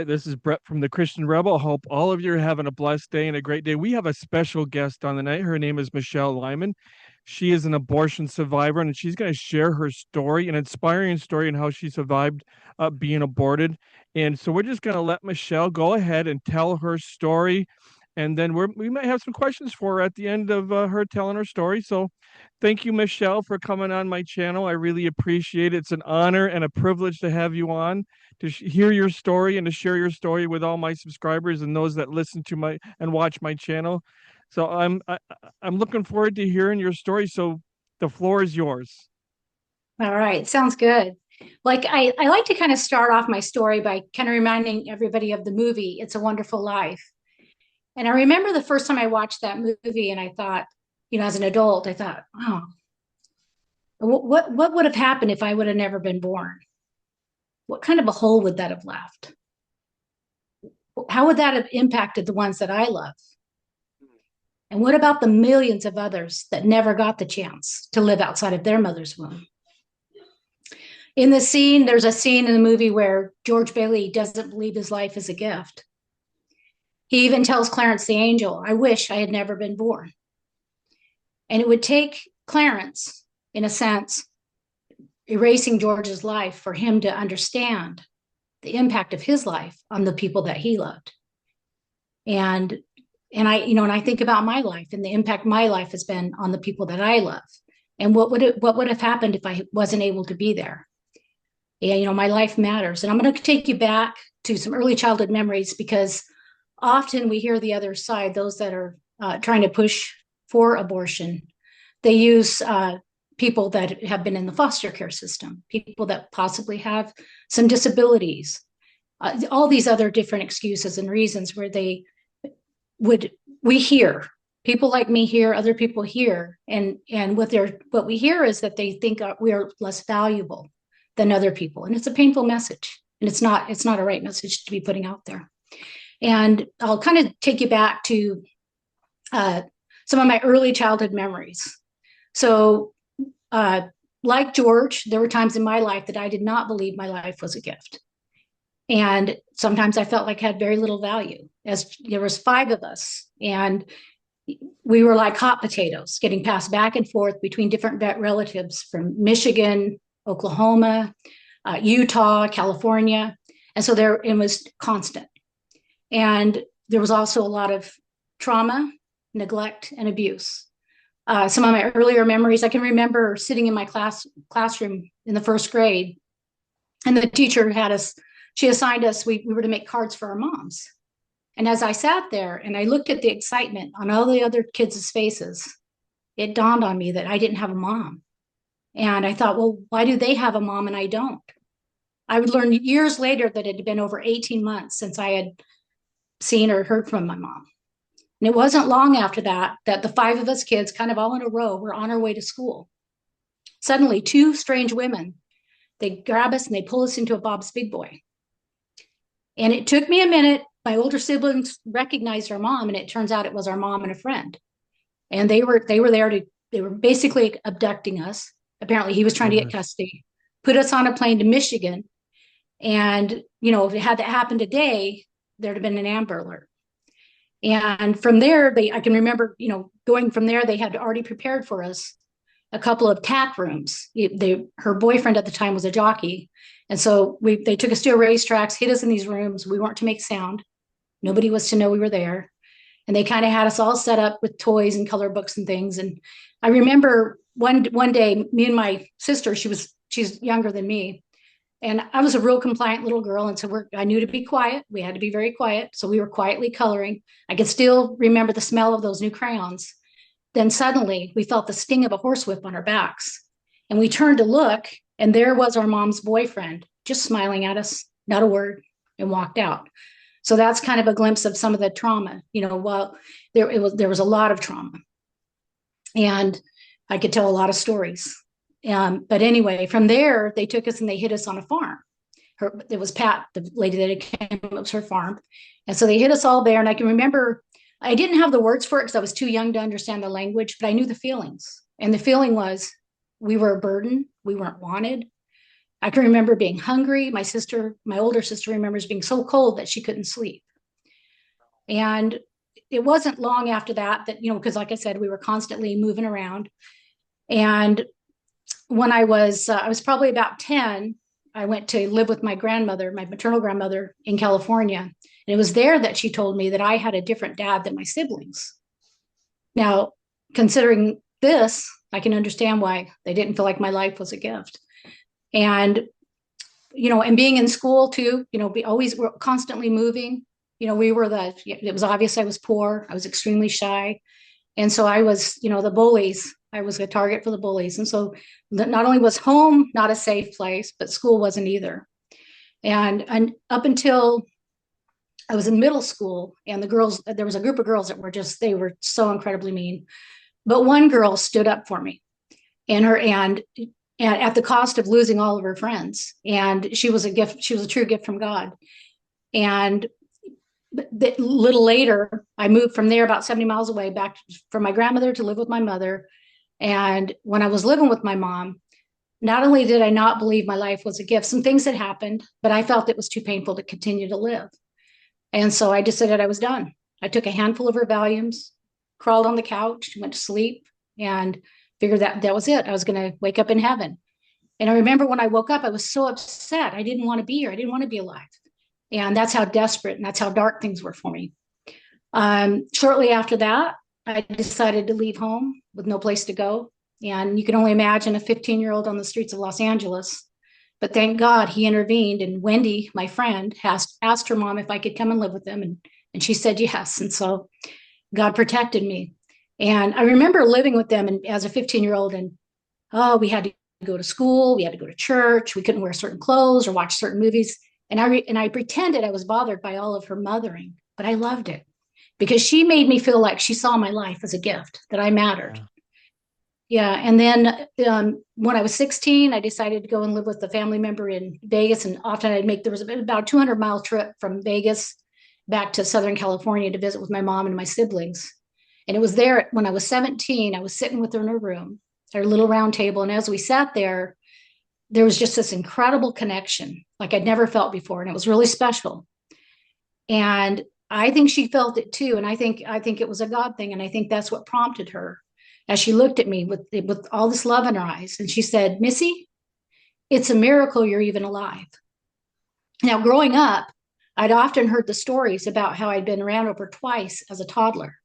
right, this is Bret from the Christian Rebel. Hope all of you are having a blessed day and a great day. We have a special guest on the night. Her name is Michelle Lyman. She is an abortion survivor, and she's going to share her story, an inspiring story, and how she survived being aborted. And so we're just going to let Michelle go ahead and tell her story, and then we might have some questions for her at the end of her telling her story. So thank you, Michelle, for coming on my channel. I really appreciate it. It's an honor and a privilege to have you on to hear your story and to share your story with all my subscribers and those that listen to my and watch my channel. So I'm looking forward to hearing your story. So the floor is yours. All right, sounds good. Like I like to kind of start off my story by kind of reminding everybody of the movie It's a Wonderful Life. And I remember the first time I watched that movie and I thought, as an adult, I thought, oh, what would have happened if I would have never been born? What kind of a hole would that have left? How would that have impacted the ones that I love? And what about the millions of others that never got the chance to live outside of their mother's womb? There's a scene in the movie where George Bailey doesn't believe his life is a gift. He even tells Clarence the angel, I wish I had never been born. And it would take Clarence, in a sense, erasing George's life for him to understand the impact of his life on the people that he loved. And I think about my life and the impact my life has been on the people that I love. And what would have happened if I wasn't able to be there? And my life matters. And I'm going to take you back to some early childhood memories because often we hear the other side, those that are trying to push for abortion. They use people that have been in the foster care system, people that possibly have some disabilities, all these other different excuses and reasons where we hear people like me hear, other people hear, and what we hear is that they think we are less valuable than other people, and it's a painful message, and it's not a right message to be putting out there. And I'll kind of take you back to some of my early childhood memories. So, like George, there were times in my life that I did not believe my life was a gift. And sometimes I felt like I had very little value, as there was 5 of us. And we were like hot potatoes getting passed back and forth between different relatives from Michigan, Oklahoma, Utah, California. And so it was constant. And there was also a lot of trauma, neglect, and abuse. Some of my earlier memories, I can remember sitting in my classroom in the first grade, and the teacher she assigned us, we were to make cards for our moms. And as I sat there and I looked at the excitement on all the other kids' faces, it dawned on me that I didn't have a mom. And I thought, well, why do they have a mom and I don't? I would learn years later that it had been over 18 months since I had seen or heard from my mom. And it wasn't long after that the 5 of us kids, kind of all in a row, were on our way to school. Suddenly, 2 strange women, they grab us and they pull us into a Bob's Big Boy. And it took me a minute. My older siblings recognized our mom, and it turns out it was our mom and a friend. And they were there they were basically abducting us. Apparently he was trying to get custody, put us on a plane to Michigan. And, if it had that happened today, there'd have been an Amber Alert. And from there, I can remember, going from there, they had already prepared for us a couple of tack rooms. Her boyfriend at the time was a jockey. And so they took us to a racetracks, hid us in these rooms. We weren't to make sound. Nobody was to know we were there. And they kind of had us all set up with toys and color books and things. And I remember one day, me and my sister, she's younger than me. And I was a real compliant little girl. And so I knew to be quiet. We had to be very quiet. So we were quietly coloring. I can still remember the smell of those new crayons. Then suddenly we felt the sting of a horsewhip on our backs. And we turned to look, and there was our mom's boyfriend, just smiling at us, not a word, and walked out. So that's kind of a glimpse of some of the trauma. Well, there was a lot of trauma. And I could tell a lot of stories. But anyway, from there, they took us and they hid us on a farm. It was Pat, the lady that came, it was her farm. And so they hid us all there. And I can remember, I didn't have the words for it because I was too young to understand the language, but I knew the feelings. And the feeling was we were a burden. We weren't wanted. I can remember being hungry. My older sister remembers being so cold that she couldn't sleep. And it wasn't long after that, because like I said, we were constantly moving around. And when I was probably about 10, I went to live with my grandmother, my maternal grandmother in California. And it was there that she told me that I had a different dad than my siblings. Now, considering this, I can understand why they didn't feel like my life was a gift. And, and being in school too, we're constantly moving. It was obvious I was poor. I was extremely shy. And so I was, the bullies, I was a target for the bullies. And so not only was home not a safe place, but school wasn't either. And up until I was in middle school, and there was a group of girls that they were so incredibly mean. But one girl stood up for me, and at the cost of losing all of her friends. And she was a gift. She was a true gift from God. And a little later, I moved from there about 70 miles away back from my grandmother to live with my mother. And when I was living with my mom, not only did I not believe my life was a gift, some things had happened, but I felt it was too painful to continue to live. And so I decided I was done. I took a handful of her Valiums, crawled on the couch, went to sleep, and figured that was it. I was going to wake up in heaven. And I remember when I woke up, I was so upset. I didn't want to be here. I didn't want to be alive. And that's how desperate and that's how dark things were for me. Shortly after that, I decided to leave home with no place to go. And you can only imagine a 15-year-old on the streets of Los Angeles. But thank God he intervened. And Wendy, my friend, asked her mom if I could come and live with them. And she said yes. And so God protected me. And I remember living with them as a 15-year-old. And we had to go to school. We had to go to church. We couldn't wear certain clothes or watch certain movies. And I pretended I was bothered by all of her mothering, but I loved it because she made me feel like she saw my life as a gift, that I mattered. Yeah. And then when I was 16, I decided to go and live with a family member in Vegas. And often there was about a 200-mile trip from Vegas back to Southern California to visit with my mom and my siblings. And it was there when I was 17, I was sitting with her in her room, our little round table. And as we sat there was just this incredible connection like I'd never felt before. And it was really special. And I think she felt it too. And I think it was a God thing. And I think that's what prompted her as she looked at me with all this love in her eyes. And she said, "Missy, it's a miracle you're even alive." Now, growing up, I'd often heard the stories about how I'd been ran over twice as a toddler.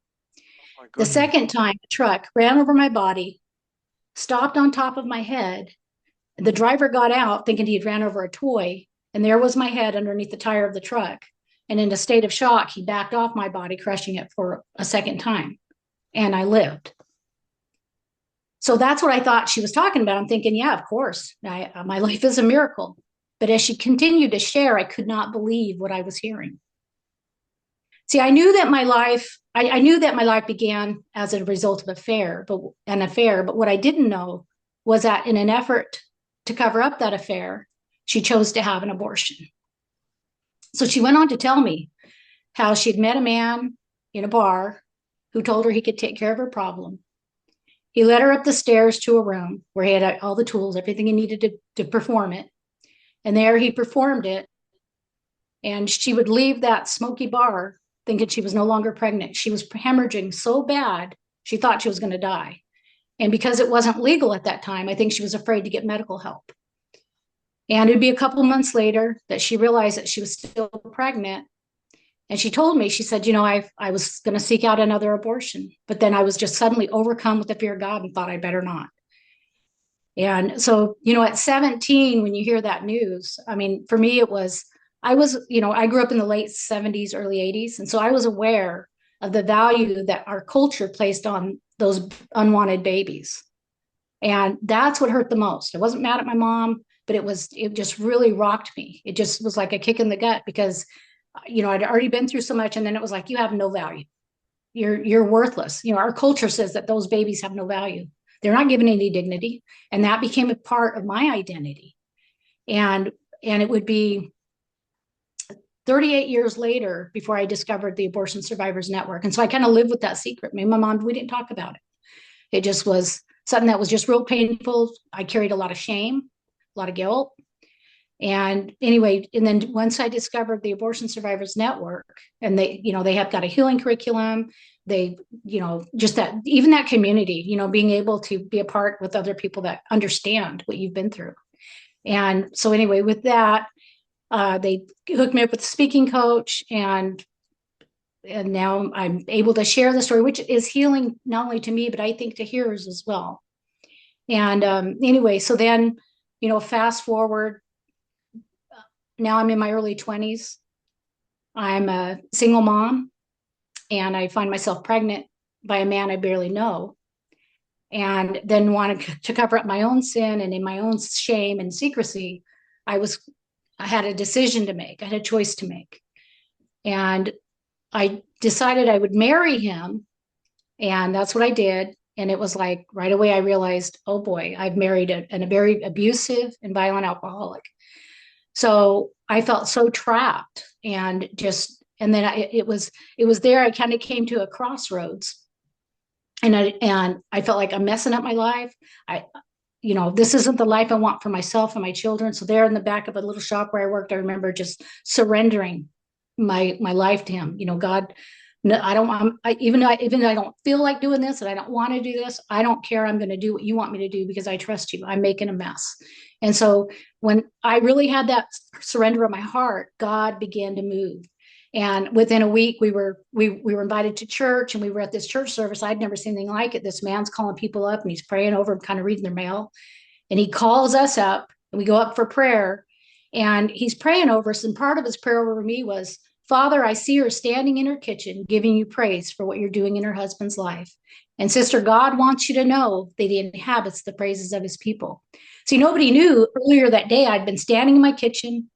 The second time, a truck ran over my body, stopped on top of my head. The driver got out thinking he'd ran over a toy, and there was my head underneath the tire of the truck. And in a state of shock, he backed off my body, crushing it for a second time. And I lived. So that's what I thought she was talking about. I'm thinking, yeah, of course, my life is a miracle. But as she continued to share, I could not believe what I was hearing. See, I knew that my life began as a result of an affair. But what I didn't know was that in an effort to cover up that affair, she chose to have an abortion. So she went on to tell me how she'd met a man in a bar who told her he could take care of her problem. He led her up the stairs to a room where he had all the tools, everything he needed to perform it. And there he performed it. And she would leave that smoky bar thinking she was no longer pregnant. She was hemorrhaging so bad, she thought she was going to die. And because it wasn't legal at that time, I think she was afraid to get medical help. And it'd be a couple months later that she realized that she was still pregnant. And she told me, she said, I was going to seek out another abortion, but then I was just suddenly overcome with the fear of God and thought I better not. And so, at 17, when you hear that news, I mean, for me, I grew up in the late 70s, early 80s. And so I was aware of the value that our culture placed on those unwanted babies. And that's what hurt the most. I wasn't mad at my mom, but it just really rocked me. It just was like a kick in the gut because, I'd already been through so much. And then it was like, you have no value. You're worthless. Our culture says that those babies have no value. They're not given any dignity. And that became a part of my identity. And it would be 38 years later before I discovered the Abortion Survivors Network. And so I kind of lived with that secret. Me and my mom, we didn't talk about it. It just was something that was just real painful. I carried a lot of shame, a lot of guilt. And anyway, and then once I discovered the Abortion Survivors Network, and they have got a healing curriculum, they, just that, even that community, being able to be a part with other people that understand what you've been through. And so anyway, with that, they hooked me up with a speaking coach, and now I'm able to share the story, which is healing not only to me, but I think to hearers as well. And anyway, so then, fast forward, now I'm in my early 20s. I'm a single mom, and I find myself pregnant by a man I barely know, and then wanted to cover up my own sin, and in my own shame and secrecy, I had a decision to make. I had a choice to make. And I decided I would marry him, and that's what I did. And it was like right away I realized, oh boy, I've married a very abusive and violent alcoholic. So I felt so trapped, and then it was there. I kind of came to a crossroads, and I felt like I'm messing up my life. This isn't the life I want for myself and my children. So there in the back of a little shop where I worked, I remember just surrendering my life to him. God, no, I don't want, even though I don't feel like doing this and I don't want to do this, I don't care. I'm going to do what you want me to do because I trust you. I'm making a mess. And so when I really had that surrender of my heart, God began to move. And within a week, we were invited to church, and we were at this church service. I'd never seen anything like it. This man's calling people up, and he's praying over them, kind of reading their mail. And he calls us up, and we go up for prayer. And he's praying over us. And part of his prayer over me was, Father, I see her standing in her kitchen, giving you praise for what you're doing in her husband's life. And sister, God wants you to know that he inhabits the praises of his people. See, nobody knew earlier that day I'd been standing in my kitchen.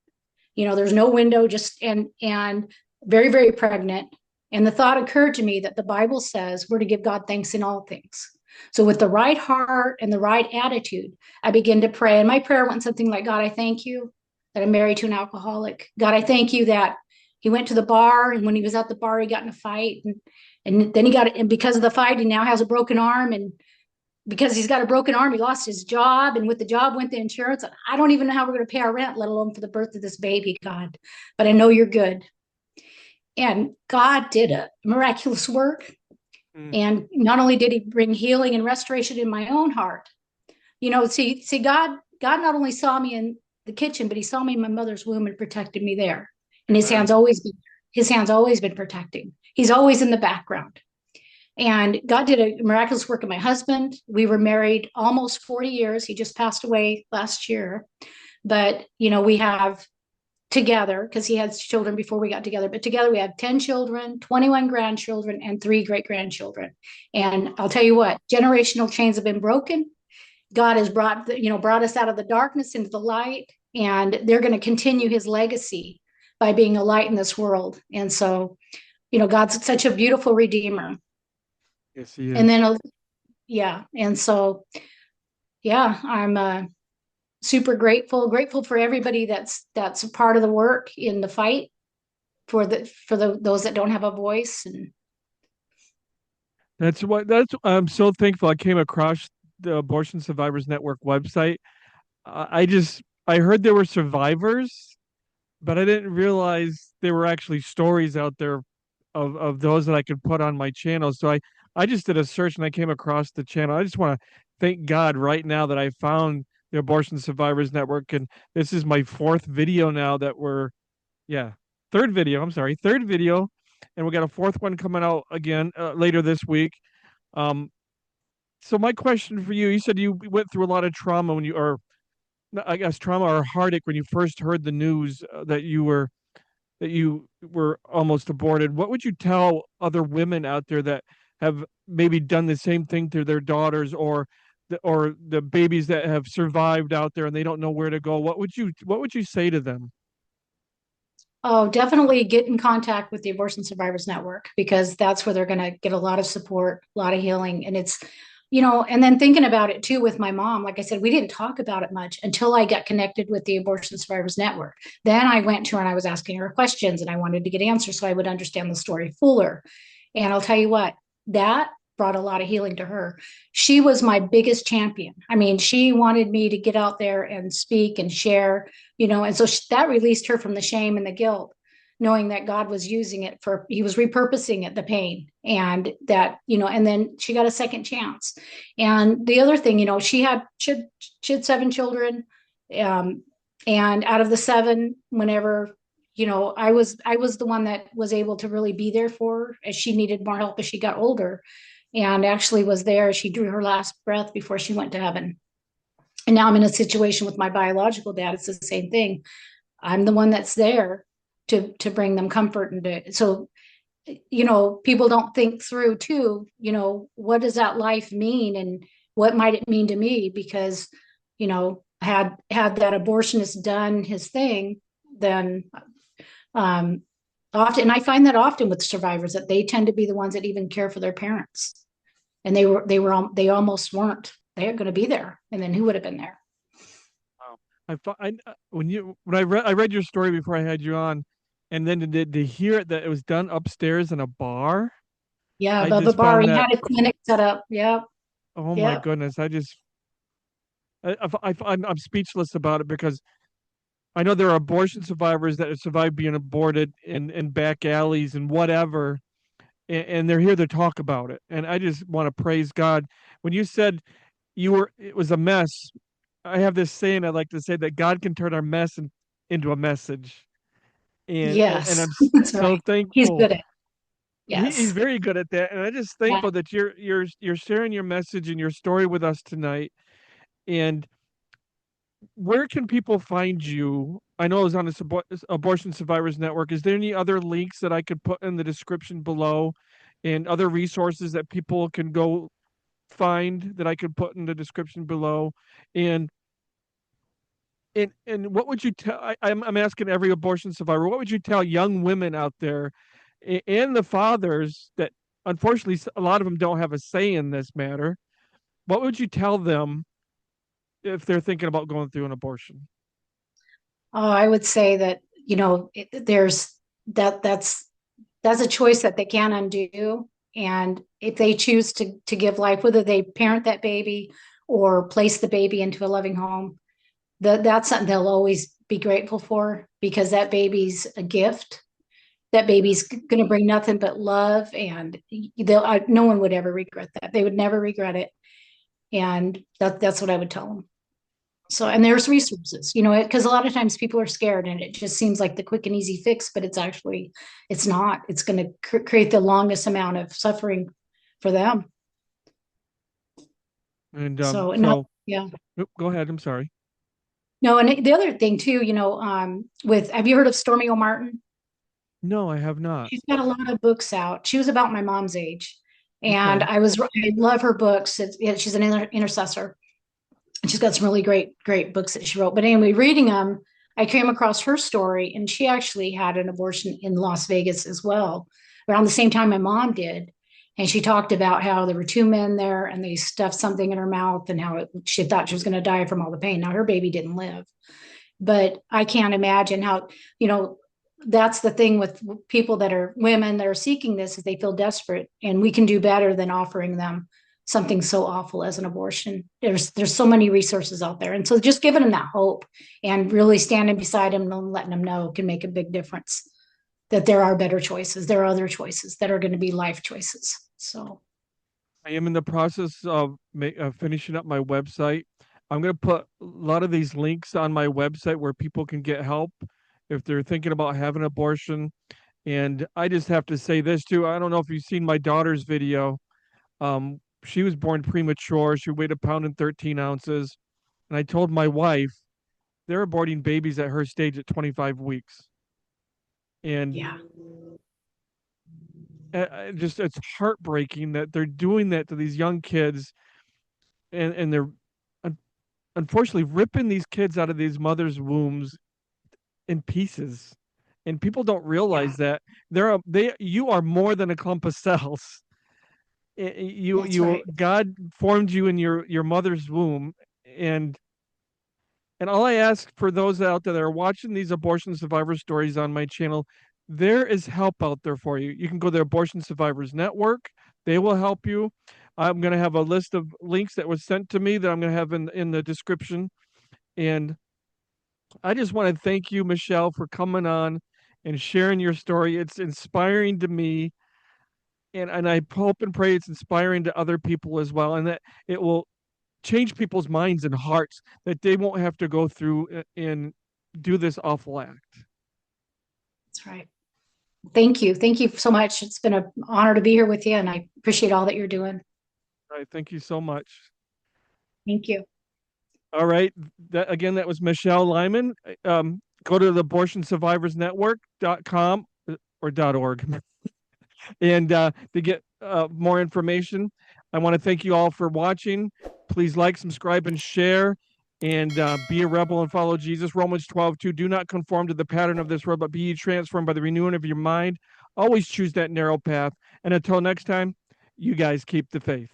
There's no window, and very, very pregnant. And the thought occurred to me that the Bible says we're to give God thanks in all things. So with the right heart and the right attitude, I began to pray. And my prayer went something like, God, I thank you that I'm married to an alcoholic. God, I thank you that he went to the bar, and when he was at the bar, he got in a fight. And then and because of the fight, he now has a broken arm. And because he's got a broken arm, he lost his job. And with the job went the insurance. I don't even know how we're going to pay our rent, let alone for the birth of this baby, God. But I know you're good. And God did a miraculous work. And not only did he bring healing and restoration in my own heart, see, God not only saw me in the kitchen, but he saw me in my mother's womb and protected me there. And his hand's always been protecting. He's always in the background. And God did a miraculous work in my husband. We were married almost 40 years. He just passed away last year. But, we have together, because he had children before we got together, but together we have 10 children, 21 grandchildren, and 3 great-grandchildren. And I'll tell you what, generational chains have been broken. God has brought us out of the darkness into the light, and they're going to continue his legacy by being a light in this world. And so, God's such a beautiful redeemer. Yes, he is. And then, and so, I'm super grateful for everybody that's a part of the work in the fight for those that don't have a voice. And that's I'm so thankful I came across the Abortion Survivors Network website. I heard there were survivors, but I didn't realize there were actually stories out there of those that I could put on my channel. So I just did a search and I came across the channel. I just want to thank God right now that I found the Abortion Survivors Network. And this is my 4th video now third video. And we got a 4th one coming out again later this week. So my question for you, you said you went through a lot of trauma trauma or heartache when you first heard the news that you were almost aborted. What would you tell other women out there that have maybe done the same thing to their daughters, or the babies that have survived out there and they don't know where to go? What would you say to them? Oh, definitely get in contact with the Abortion Survivors Network, because that's where they're going to get a lot of support, a lot of healing. And it's, and then thinking about it too with my mom, like I said, we didn't talk about it much until I got connected with the Abortion Survivors Network. Then I went to her and I was asking her questions, and I wanted to get answers so I would understand the story fuller. And I'll tell you what, that brought a lot of healing to her. She was my biggest champion. I mean, she wanted me to get out there and speak and share, and so that released her from the shame and the guilt, knowing that God was using it he was repurposing it, the pain, and that, and then she got a second chance. And the other thing, she had 7 children. Um, and out of the 7, whenever, I was the one that was able to really be there for her as she needed more help as she got older, and actually was there. She drew her last breath before she went to heaven. And now I'm in a situation with my biological dad. It's the same thing. I'm the one that's there to bring them comfort, so people don't think through too, what does that life mean, and what might it mean to me? Because, had that abortionist done his thing, then often, and I find that often with survivors, that they tend to be the ones that even care for their parents, and they almost weren't. They're going to be there, and then who would have been there? Wow. When I read your story before I had you on, and then to hear it that it was done upstairs in a bar, Yeah, I above the just bar, found he that, had a clinic set up. Yep, oh my yep, goodness, I'm speechless about it, because I know there are abortion survivors that have survived being aborted in back alleys and whatever, and they're here to talk about it. And I just want to praise God. When you said it was a mess, I have this saying I like to say, that God can turn our mess into a message. And yes, I'm that's so right. He's thankful. good at it. He's Yes. very good at that, and I'm just Yeah. thankful that you're sharing your message and your story with us tonight. And where can people find you? I know it's on the Abortion Survivors Network. Is there any other links that I could put in the description below, and other resources that people can go find that I could put in the description below? And and what would you tell? I'm asking every abortion survivor. What would you tell young women out there, and the fathers that, unfortunately, a lot of them don't have a say in this matter? What would you tell them if they're thinking about going through an abortion? Oh, I would say that, there's that's a choice that they can't undo. And if they choose to give life, whether they parent that baby or place the baby into a loving home, that's something they'll always be grateful for, because that baby's a gift. That baby's going to bring nothing but love, and no one would ever regret that. They would never regret it. And that's what I would tell them. So, and there's resources, because a lot of times people are scared, and it just seems like the quick and easy fix, but it's not. It's going to create the longest amount of suffering for them. And So, no, so, yeah. go ahead. I'm sorry. No, and the other thing too, have you heard of Stormy O'Martin? No, I have not. She's got a lot of books out. She was about my mom's age. And Okay. I love her books. She's an intercessor. She's got some really great books that she wrote. But anyway, reading them, I came across her story, and she actually had an abortion in Las Vegas as well, around the same time my mom did. And she talked about how there were 2 men there, and they stuffed something in her mouth, and how she thought she was going to die from all the pain. Now her baby didn't live, but I can't imagine how, that's the thing with people that are women that are seeking this, is they feel desperate, and we can do better than offering them something so awful as an abortion. There's so many resources out there, and so just giving them that hope and really standing beside them and letting them know can make a big difference, that there are better choices. There are other choices that are going to be life choices. So I am in the process of finishing up my website. I'm going to put a lot of these links on my website where people can get help if they're thinking about having an abortion. And I just have to say this too. I don't know if you've seen my daughter's video. She was born premature. She weighed a pound and 13 ounces. And I told my wife they're aborting babies at her stage at 25 weeks. And yeah, just, it's heartbreaking that they're doing that to these young kids, and they're unfortunately ripping these kids out of these mothers' wombs in pieces. And people don't yeah, realize that you are more than a clump of cells. that's right. God formed you in your mother's womb. and and all I ask for those out there that are watching these abortion survivor stories on my channel, there is help out there for you. You can go to the Abortion Survivors Network. They will help you. I'm going to have a list of links that was sent to me that I'm going to have in the description. And I just want to thank you, Michelle, for coming on and sharing your story. It's inspiring to me. And I hope and pray it's inspiring to other people as well, and that it will change people's minds and hearts, that they won't have to go through and do this awful act. That's right. Thank you. Thank you so much. It's been an honor to be here with you, and I appreciate all that you're doing. All right. Thank you so much. Thank you. All right. Again, that was Michelle Lyman. Go to the abortionsurvivorsnetwork.com or .org. And to get more information, I want to thank you all for watching. Please like, subscribe, and share. And be a rebel and follow Jesus. Romans 12:2. Do not conform to the pattern of this world, but be ye transformed by the renewing of your mind. Always choose that narrow path. And until next time, you guys keep the faith.